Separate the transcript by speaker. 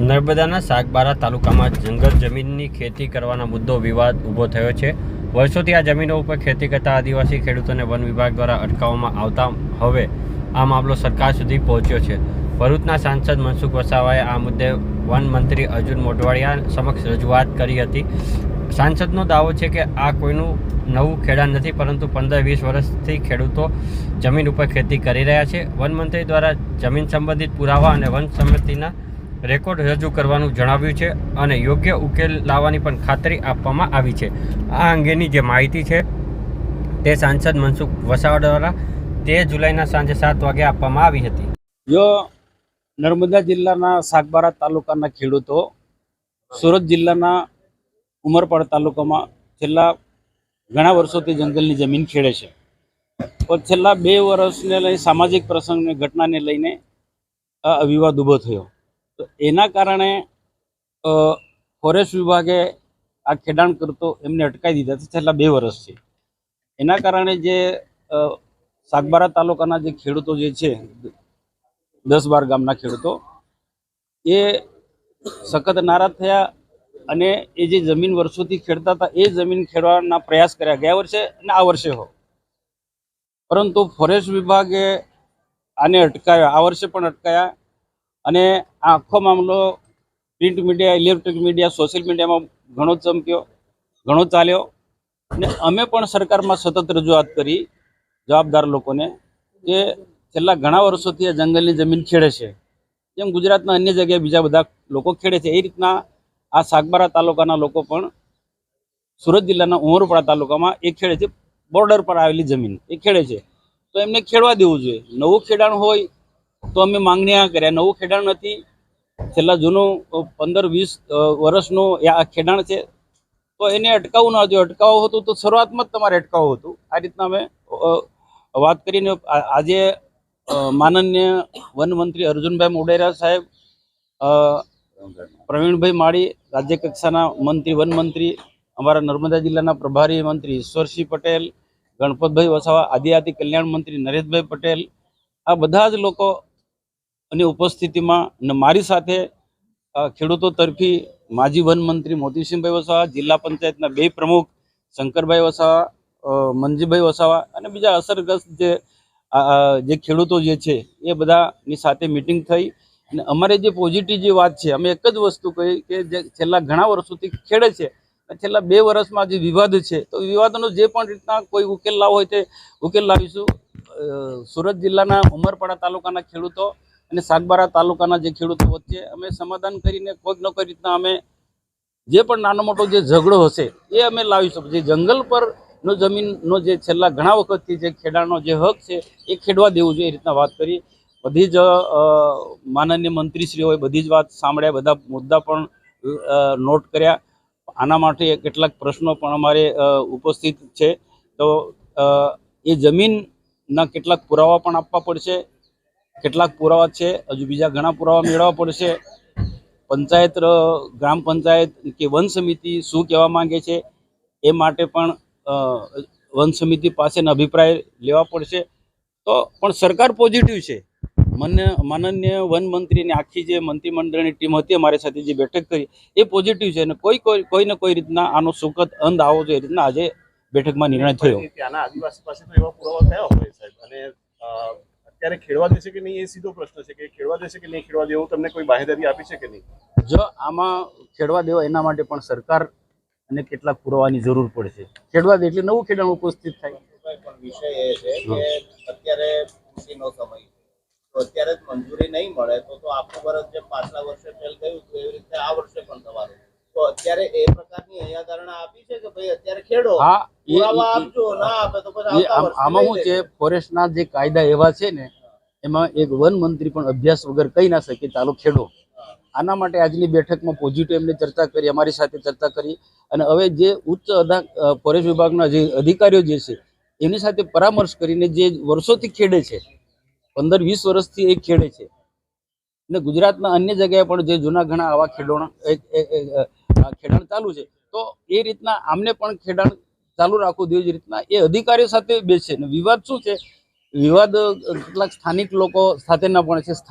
Speaker 1: નર્મદાના સાગબારા તાલુકામાં જંગલ જમીનની ખેતી કરવાના મુદ્દો વિવાદ ઊભો થયો છે। વર્ષોથી આ જમીનો ઉપર ખેતી કરતા આદિવાસી ખેડૂતોને વન વિભાગ દ્વારા અટકાવવામાં આવતા હવે આ મામલો સરકાર સુધી પહોંચ્યો છે। ભરૂચના સાંસદ મનસુખ વસાવાએ આ મુદ્દે વન મંત્રી અર્જુન મોઢવાડિયા સમક્ષ રજૂઆત કરી હતી। સાંસદનો દાવો છે કે આ કોઈનું નવું ખેડાણ નથી, પરંતુ 15-20 વર્ષથી ખેડૂતો જમીન ઉપર ખેતી કરી રહ્યા છે। વન મંત્રી દ્વારા જમીન સંબંધિત પુરાવા અને વન સમિતિના રેકોર્ડ રજૂ કરવાનું જણાવ્યું છે અને યોગ્ય ઉકેલ લાવવાની પણ ખાતરી આપવામાં આવી છે। આ અંગેની જે માહિતી છે તે સાંસદ મનસુખ વસાવા દ્વારા 13 જુલાઈના સાંજે 7 વાગે આપવામાં આવી હતી।
Speaker 2: જો નર્મદા જિલ્લાના સાગબારા તાલુકાના ખેડૂતો સુરત જિલ્લાના ઉમરપાડ તાલુકામાં છેલ્લા ઘણા વર્ષોથી જંગલની જમીન ખેડે છે, પણ છેલ્લા 2 વર્ષને લઈ સામાજિક પ્રસંગની ઘટનાને લઈને આ વિવાદ ઊભો થયો। તો એના કારણે ફોરેસ્ટ વિભાગે આ ખેડાણ કરતો એમને અટકાવી દીધા છે છેલ્લા 2 વર્ષથી। એના કારણે જે સાગબારા તાલુકાના જે ખેડૂતો જે છે 10-12 ગામના ખેડૂતો એ સખત નારાજ થયા અને એ જે જમીન વર્ષોથી ખેડતા હતા એ જમીન ખેડવાના પ્રયાસ કર્યા ગયા વર્ષે અને આ વર્ષે હો, પરંતુ ફોરેસ્ટ વિભાગે આને અટકાવ્યા, આ વર્ષે પણ અટકાયા અને આ આખો મામલો print media, electric media, social મીડિયામાં ઘણો ચમક્યો, ઘણો ચાલ્યો અને અમે પણ સરકારમાં સતત રજૂઆત કરી જવાબદાર લોકોને કે છેલ્લા ઘણા વર્ષોથી આ જંગલની જમીન ખેડે છે, જેમ ગુજરાતના અન્ય જગ્યાએ બીજા બધા લોકો ખેડે છે એ રીતના આ સાગબારા તાલુકાના લોકો પણ સુરત જિલ્લાના ઉમરપાડા તાલુકામાં એ ખેડે છે। બોર્ડર પર આવેલી જમીન એ ખેડે છે, તો એમને ખેડવા દેવું જોઈએ। નવું ખેડાણ હોય તો અમે માંગણી કર્યા, નવું ખેડાણ નથી, છેલ્લા જૂનું 15-20 વર્ષનું આ ખેડાણ છે, તો એને અટકાવવું ન જોઈએ। અટકાવવું હતું તો શરૂઆતમાં જ તમારે અટકાવવું હતું। આ રીતના અમે વાત કરીને આજે માનનીય વન મંત્રી અર્જુનભાઈ મોઢવાડિયા સાહેબ, પ્રવીણભાઈ માળી રાજ્ય કક્ષાના મંત્રી, વન મંત્રી, અમારા નર્મદા જિલ્લાના પ્રભારી મંત્રી ઈશ્વરસિંહ પટેલ, ગણપતભાઈ વસાવા, આદિજાતિ કલ્યાણ મંત્રી નરેશભાઈ પટેલ, આ બધા જ લોકો ની ઉપસ્થિતિમાં અને મારી સાથે ખેડૂતો તરફી માજી વન મંત્રી મોતીસિંહભાઈ વસાવા, જિલ્લા પંચાયતના 2 પ્રમુખ શંકરભાઈ વસાવા, મનજીભાઈ વસાવા અને બીજા અસરગ્રસ્ત જે ખેડૂતો જે છે એ બધાની સાથે મિટિંગ થઈ અને અમારે જે પોઝિટિવ જે વાત છે અમે એક જ વસ્તુ કહી કે જે છેલ્લા ઘણા વર્ષોથી ખેડે છે, છેલ્લા 2 વર્ષમાં જે વિવાદ છે તો વિવાદનો જે પણ રીતના કોઈ ઉકેલ લાવવો હોય તે ઉકેલ લાવીશું। સુરત જિલ્લાના ઉમરપાડા તાલુકાના ખેડૂતો અને સાગબારા તાલુકાના જે ખેડૂતો વચ્ચે અમે સમાધાન કરીને કોઈક ન કોઈ રીતના અમે જે પણ નાનો મોટો જે ઝઘડો હશે એ અમે લાવીશું। જે જંગલ પરનો જમીનનો જે છેલ્લા ઘણા વખતથી જે ખેડાણનો જે હક છે એ ખેડવા દેવું જોઈએ, એ રીતના વાત કરી। બધી જ માનનીય મંત્રીશ્રીઓએ બધી જ વાત સાંભળ્યા, બધા મુદ્દા પણ નોટ કર્યા। આના માટે કેટલાક પ્રશ્નો પણ અમારે ઉપસ્થિત છે, તો એ જમીનના કેટલાક પુરાવા પણ આપવા પડશે, કેટલાક પુરાવા છે હજુ બીજા ઘણા પુરાવા મેળવવા પડશે। પંચાયત, ગ્રામ પંચાયત કે વન સમિતિ શું કહેવા માંગે છે એ માટે પણ વન સમિતિ પાસેનો અભિપ્રાય લેવા પડશે। તો પણ સરકાર પોઝિટિવ છે। માનનીય વન મંત્રીની આખી જે મંત્રીમંડળની ટીમ હતી અમારી સાથે જે બેઠક કરી એ પોઝિટિવ છે અને કોઈને કોઈ રીતના આનો સુખદ અંત આવવો જોઈએ, એ રીતના આજે બેઠકમાં નિર્ણય થયો।
Speaker 3: ત્યાંના આદિવાસી પાસે તો એવા પુરાવા થયા હોય સાહેબ, અને અત્યારે ખેડવા દેશે કે નહીં એ સીધો પ્રશ્ન છે કે ખેડવા દેશે કે નહીં ખેડવા દેવું, તમને કોઈ બાહેધરી આપી છે કે નહીં?
Speaker 2: જો આમાં ખેડવા દેવા એના માટે પણ સરકાર અને કેટલાક પુરાવાની જરૂર પડશે। ખેડવા દે એટલે નવું ખેડાણ ઉપસ્થિત થાય।
Speaker 4: પણ વિષય એ છે કે અત્યારે કૃષિનો સમય, તો અત્યારે જ મંજૂરી નહીં મળે તો આખું વર્ષ જે પાછલા વર્ષે ફેલ થયું હતું એવી રીતે આ વર્ષે પણ થવાનું, તો અત્યારે એ પ્રકારની અહીંયા ધારણા આપી છે કે ભાઈ અત્યારે ખેડો, પુરાવા આપજો, ના આપે તો પછી
Speaker 2: આમાં શું છે, ફોરેસ્ટના જે કાયદા એવા છે ને એમાં એક વન મંત્રી પણ અભ્યાસ વગર કહી ના શકે ચાલો ખેડો। આના માટે આજની બેઠકમાં પોઝિટિવ એમને ચર્ચા કરી, અમારી સાથે ચર્ચા કરી અને હવે જે ઉચ્ચ ફોરેસ્ટ વિભાગના જે અધિકારીઓ જે છે એમની સાથે પરામર્શ કરીને જે વર્ષોથી ખેડે છે, 15-20 વર્ષથી એ ખેડે છે અને ગુજરાતના અન્ય જગ્યાએ પણ જે જૂના ઘણા આવા ખેડાણ ચાલુ છે, તો એ રીતના આમને પણ ખેડાણ ચાલુ રાખવું જોઈએ, જે રીતના એ અધિકારીઓ સાથે બેસે। વિવાદ શું છે, વિવાદ કેટલાક સ્થાનિક લોકો સાથેના પણ છે।